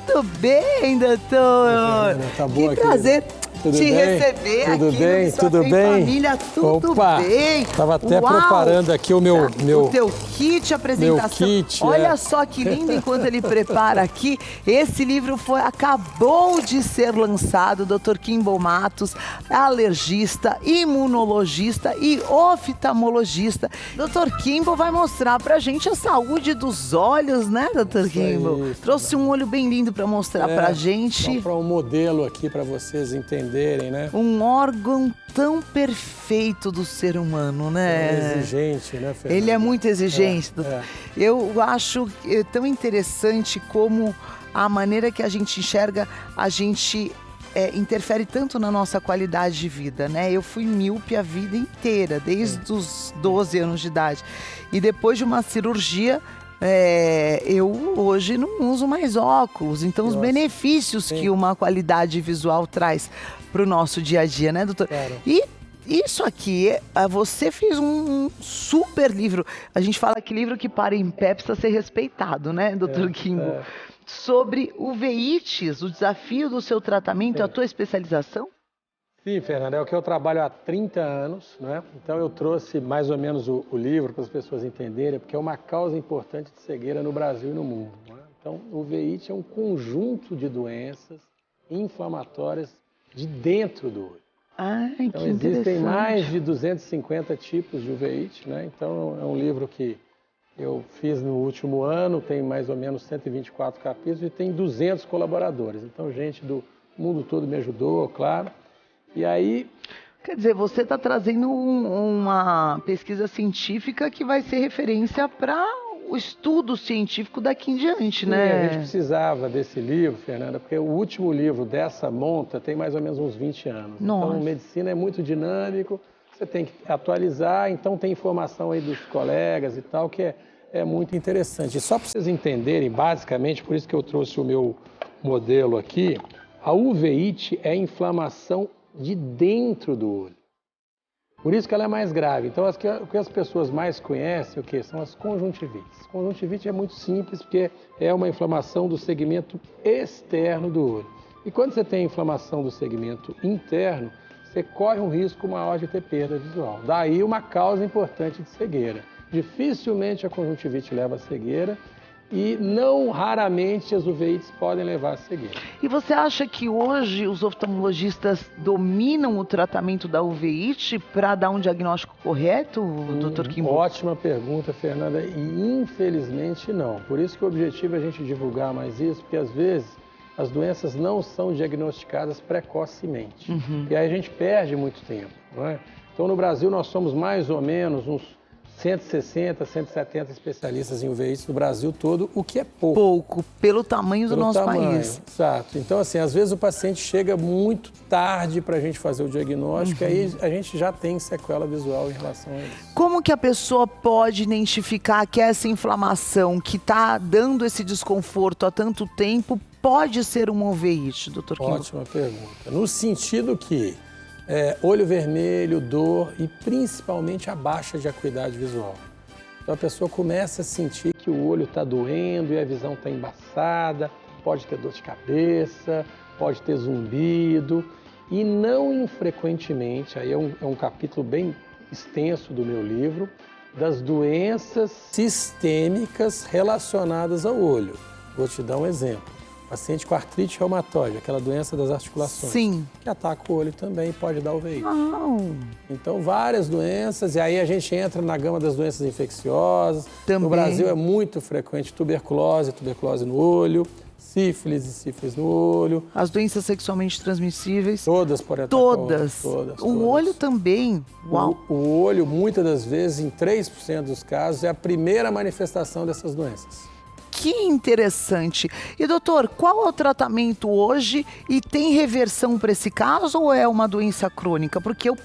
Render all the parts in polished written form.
Tudo bem, doutor? Tá boa aqui. Que prazer Tudo te bem? receber Tudo aqui bem? no Sua Tudo Fé em bem? Família. Tudo Opa, bem. tava até Uau. preparando aqui o meu O teu kit apresentação. Meu kit, Olha só que lindo enquanto ele prepara aqui. Esse livro acabou de ser lançado. Dr. Kimball Matos, alergista, imunologista e oftalmologista. Dr. Kimball vai mostrar pra gente a saúde dos olhos, né, Dr. Kimball? Isso, Trouxe um olho bem lindo pra mostrar pra gente. Só para um modelo aqui para vocês entenderem, né? Um órgão tão perfeito do ser humano, né? É exigente, né, Fernanda? Ele é muito exigente. É. Eu acho tão interessante como a maneira que a gente enxerga, a gente interfere tanto na nossa qualidade de vida, né? Eu fui míope a vida inteira, desde os 12 anos de idade. E depois de uma cirurgia, eu hoje não uso mais óculos. Então, os benefícios que uma qualidade visual traz para o nosso dia a dia, né, doutor? Claro. E isso aqui, você fez um super livro. A gente fala que livro que para em pé precisa ser respeitado, né, doutor Kimball? Sobre uveites, o desafio do seu tratamento, a tua especialização? Sim, Fernanda, é o que eu trabalho há 30 anos, né? Então eu trouxe mais ou menos o livro para as pessoas entenderem, porque é uma causa importante de cegueira no Brasil e no mundo, né? Então, o uveíte é um conjunto de doenças inflamatórias de dentro do olho. Então, existem mais de 250 tipos de uveíte, né? Então, é um livro que eu fiz no último ano, tem mais ou menos 124 capítulos e tem 200 colaboradores. Então, gente do mundo todo me ajudou, claro. E aí... Quer dizer, você está trazendo uma pesquisa científica que vai ser referência para o estudo científico daqui em diante, né? A gente precisava desse livro, Fernanda, porque o último livro dessa monta tem mais ou menos uns 20 anos. Nossa. Então, medicina é muito dinâmico, você tem que atualizar, então tem informação aí dos colegas e tal, que é muito interessante. E só para vocês entenderem, basicamente, por isso que eu trouxe o meu modelo aqui, a uveíte é inflamação de dentro do olho. Por isso que ela é mais grave. Então, o que as pessoas mais conhecem, o que? São as conjuntivites. Conjuntivite é muito simples, porque é uma inflamação do segmento externo do olho. E quando você tem inflamação do segmento interno, você corre um risco maior de ter perda visual. Daí uma causa importante de cegueira. Dificilmente a conjuntivite leva a cegueira e não raramente as uveites podem levar a cegueira. E você acha que hoje os oftalmologistas dominam o tratamento da uveíte para dar um diagnóstico correto, Dr. Kimball? Ótima pergunta, Fernanda, e infelizmente não. Por isso que o objetivo é a gente divulgar mais isso, porque às vezes as doenças não são diagnosticadas precocemente. E aí a gente perde muito tempo, não é? Então no Brasil nós somos mais ou menos uns 160, 170 especialistas em uveites no Brasil todo, o que é pouco. Pouco, pelo tamanho do nosso país. Exato. Então, assim, às vezes o paciente chega muito tarde para a gente fazer o diagnóstico, e aí a gente já tem sequela visual em relação a isso. Como que a pessoa pode identificar que essa inflamação que está dando esse desconforto há tanto tempo pode ser uma uveíte, Dr. Kimball? Ótima pergunta. No sentido que olho vermelho, dor e principalmente a baixa de acuidade visual. Então a pessoa começa a sentir que o olho está doendo e a visão está embaçada, pode ter dor de cabeça, pode ter zumbido e não infrequentemente, aí é um capítulo bem extenso do meu livro, das doenças sistêmicas relacionadas ao olho. Vou te dar um exemplo. Paciente com artrite reumatoide, aquela doença das articulações. Sim. Que ataca o olho também, pode dar uveíte. Não. Então, várias doenças, e aí a gente entra na gama das doenças infecciosas. Também. No Brasil é muito frequente tuberculose no olho, sífilis no olho. As doenças sexualmente transmissíveis. Todas podem atacar Todas. O olho também. Uau. O olho, muitas das vezes, em 3% dos casos, é a primeira manifestação dessas doenças. Que interessante. E doutor, qual é o tratamento hoje e tem reversão para esse caso ou é uma doença crônica? Porque eu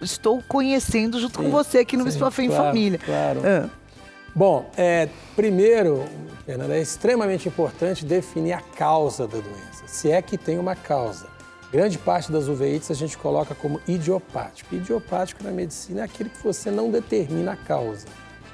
estou conhecendo junto com você aqui no Sua Fé em Família. Claro. Bom, primeiro, Fernanda, é extremamente importante definir a causa da doença, se é que tem uma causa. Grande parte das uveites a gente coloca como idiopático. Idiopático na medicina é aquele que você não determina a causa.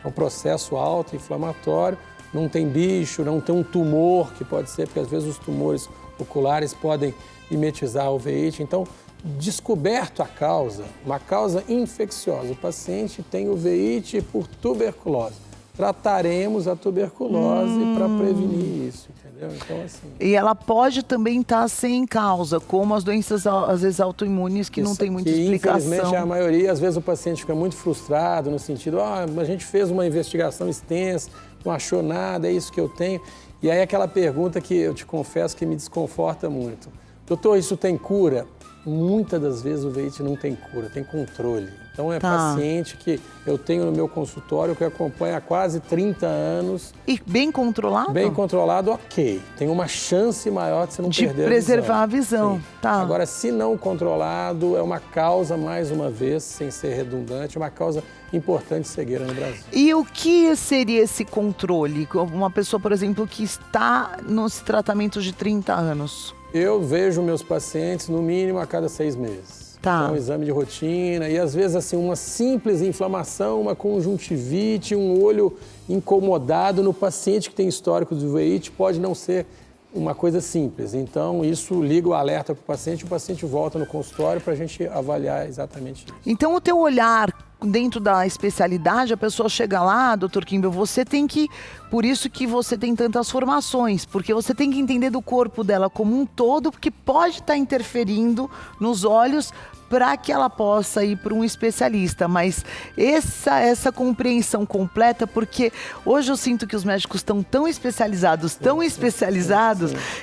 É um processo autoinflamatório, não tem bicho, não tem um tumor, que pode ser, porque às vezes os tumores oculares podem mimetizar a uveíte. Então, descoberto a causa, uma causa infecciosa, o paciente tem uveíte por tuberculose. Trataremos a tuberculose para prevenir isso, entendeu? Então, assim... E ela pode também estar sem causa, como as doenças, às vezes, autoimunes, que não tem muita explicação. Infelizmente, a maioria, às vezes, o paciente fica muito frustrado, no sentido, a gente fez uma investigação extensa, não achou nada, é isso que eu tenho. E aí, aquela pergunta que eu te confesso que me desconforta muito. Doutor, isso tem cura? Muitas das vezes o uveíte não tem cura, tem controle. Então é paciente que eu tenho no meu consultório que acompanha há quase 30 anos. E bem controlado? Bem controlado, ok. Tem uma chance maior de você não perder a visão. De preservar a visão. Tá. Agora, se não controlado, é uma causa, mais uma vez, sem ser redundante, uma causa importante de cegueira no Brasil. E o que seria esse controle? Uma pessoa, por exemplo, que está nos tratamentos de 30 anos. Eu vejo meus pacientes no mínimo a cada 6 meses. Tá. Um exame de rotina e às vezes assim uma simples inflamação, uma conjuntivite, um olho incomodado no paciente que tem histórico de uveíte pode não ser uma coisa simples. Então isso liga o alerta para o paciente volta no consultório para a gente avaliar exatamente isso. Então o teu olhar dentro da especialidade, a pessoa chega lá, doutor Kimbel, você tem que, por isso que você tem tantas formações, porque você tem que entender do corpo dela como um todo, porque pode estar interferindo nos olhos para que ela possa ir para um especialista, mas essa compreensão completa, porque hoje eu sinto que os médicos estão tão especializados,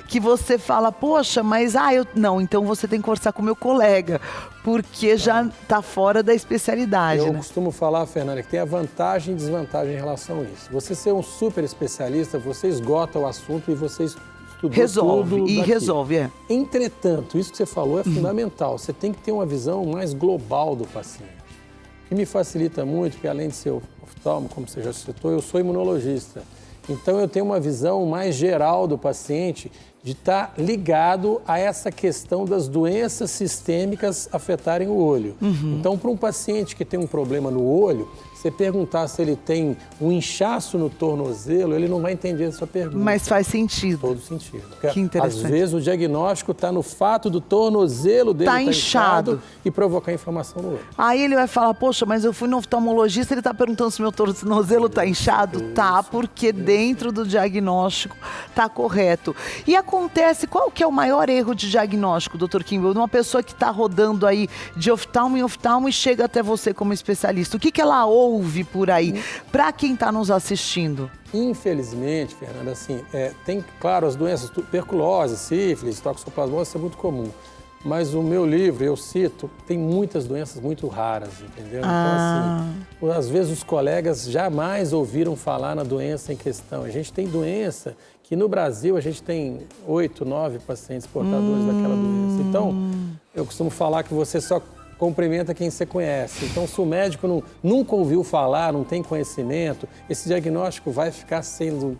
que você fala, poxa, mas não, então você tem que conversar com o meu colega, porque já está fora da especialidade. Eu costumo falar, Fernanda, que tem a vantagem e desvantagem em relação a isso. Você ser um super especialista, você esgota o assunto e você resolve. Entretanto, isso que você falou é fundamental. Você tem que ter uma visão mais global do paciente. O que me facilita muito, porque além de ser oftalmo, como você já citou, eu sou imunologista. Então eu tenho uma visão mais geral do paciente, de estar ligado a essa questão das doenças sistêmicas afetarem o olho. Então, para um paciente que tem um problema no olho, você perguntar se ele tem um inchaço no tornozelo, ele não vai entender a sua pergunta. Mas faz sentido. Todo sentido. Porque, que interessante. às vezes o diagnóstico está no fato do tornozelo dele estar inchado e provocar inflamação no olho. Aí ele vai falar, poxa, mas eu fui no oftalmologista, ele está perguntando se meu tornozelo está inchado? Tá, porque dentro do diagnóstico está correto. E acontece, qual que é o maior erro de diagnóstico, doutor Kimbel, de uma pessoa que está rodando aí de oftalmo em oftalmo e chega até você como especialista? O que ela ouve por aí, para quem está nos assistindo? Infelizmente, Fernanda, assim, tem, claro, as doenças, tuberculose, sífilis, toxoplasmose, isso é muito comum. Mas o meu livro, eu cito, tem muitas doenças muito raras, entendeu? Então, assim, às vezes os colegas jamais ouviram falar na doença em questão. A gente tem doença que no Brasil a gente tem 8, 9 pacientes portadores daquela doença. Então, eu costumo falar que você só cumprimenta quem você conhece. Então, se o médico nunca ouviu falar, não tem conhecimento, esse diagnóstico vai ficar sendo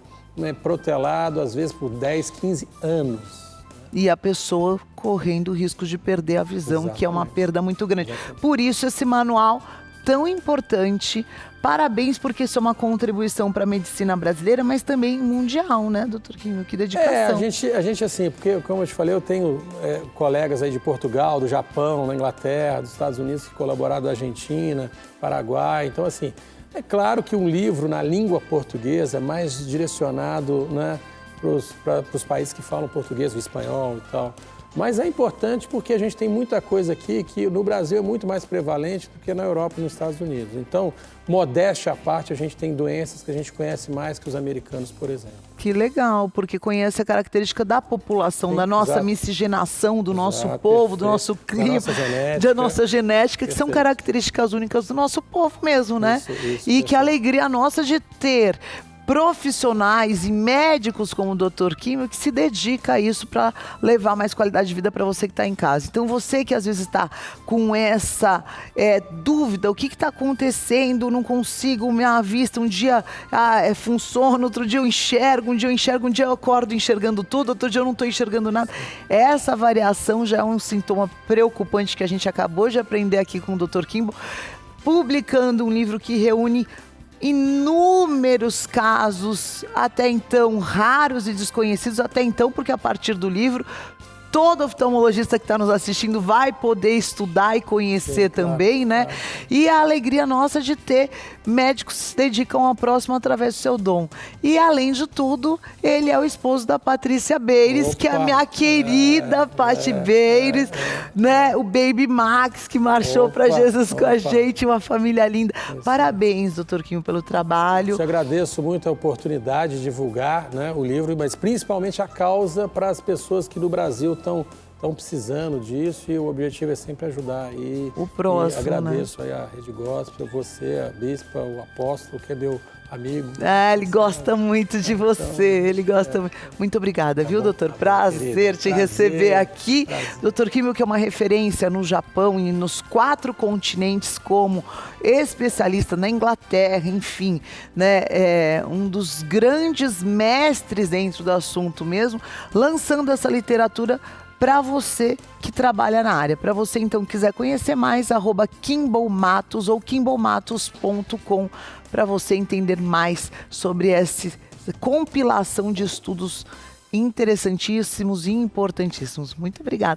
protelado, às vezes, por 10, 15 anos. E a pessoa correndo o risco de perder a visão, que é uma perda muito grande. Por isso, esse manual tão importante. Parabéns, porque isso é uma contribuição para a medicina brasileira, mas também mundial, né, doutor Kimbel? Que dedicação. A gente assim, porque, como eu te falei, eu tenho colegas aí de Portugal, do Japão, da Inglaterra, dos Estados Unidos, que colaboraram, da Argentina, Paraguai. Então, assim, é claro que um livro na língua portuguesa é mais direcionado, né, para os países que falam português, o espanhol e tal. Mas é importante porque a gente tem muita coisa aqui que no Brasil é muito mais prevalente do que na Europa e nos Estados Unidos. Então, modéstia à parte, a gente tem doenças que a gente conhece mais que os americanos, por exemplo. Que legal, porque conhece a característica da população, da nossa miscigenação, do nosso povo, do nosso clima, da nossa genética, que são características únicas do nosso povo mesmo, né? E que alegria nossa de ter profissionais e médicos como o Dr. Kimbel que se dedica a isso para levar mais qualidade de vida para você que está em casa. Então você que às vezes está com essa dúvida, o que está acontecendo, não consigo, minha vista, um dia funciona, outro dia eu enxergo, um dia eu acordo enxergando tudo, outro dia eu não estou enxergando nada. Essa variação já é um sintoma preocupante que a gente acabou de aprender aqui com o Dr. Kimbel, publicando um livro que reúne inúmeros casos, até então raros e desconhecidos, até então, porque a partir do livro, todo oftalmologista que está nos assistindo vai poder estudar e conhecer também, né? Claro. E a alegria nossa de ter médicos que se dedicam ao próximo através do seu dom. E, além de tudo, ele é o esposo da Patrícia Beires, que é a minha querida Pati Beires, né? O Baby Max, que marchou para Jesus com a gente, uma família linda. Parabéns, doutor Quinho, pelo trabalho. Eu agradeço muito a oportunidade de divulgar, né, o livro, mas principalmente a causa para as pessoas que no Brasil estão precisando disso, e o objetivo é sempre ajudar. E o próximo, e agradeço, né, aí a Rede Gospel, você, a Bispa, o Apóstolo, que é meu amigo. Ele gosta muito de você, ele gosta muito. Muito obrigada, viu, doutor? Prazer te receber aqui. Doutor Quinho, que é uma referência no Japão e nos 4 continentes como especialista na Inglaterra, enfim, né? É um dos grandes mestres dentro do assunto mesmo, lançando essa literatura para você que trabalha na área. Para você, então, quiser conhecer mais, @KimballMatos ou kimballmatos.com, para você entender mais sobre essa compilação de estudos interessantíssimos e importantíssimos. Muito obrigada.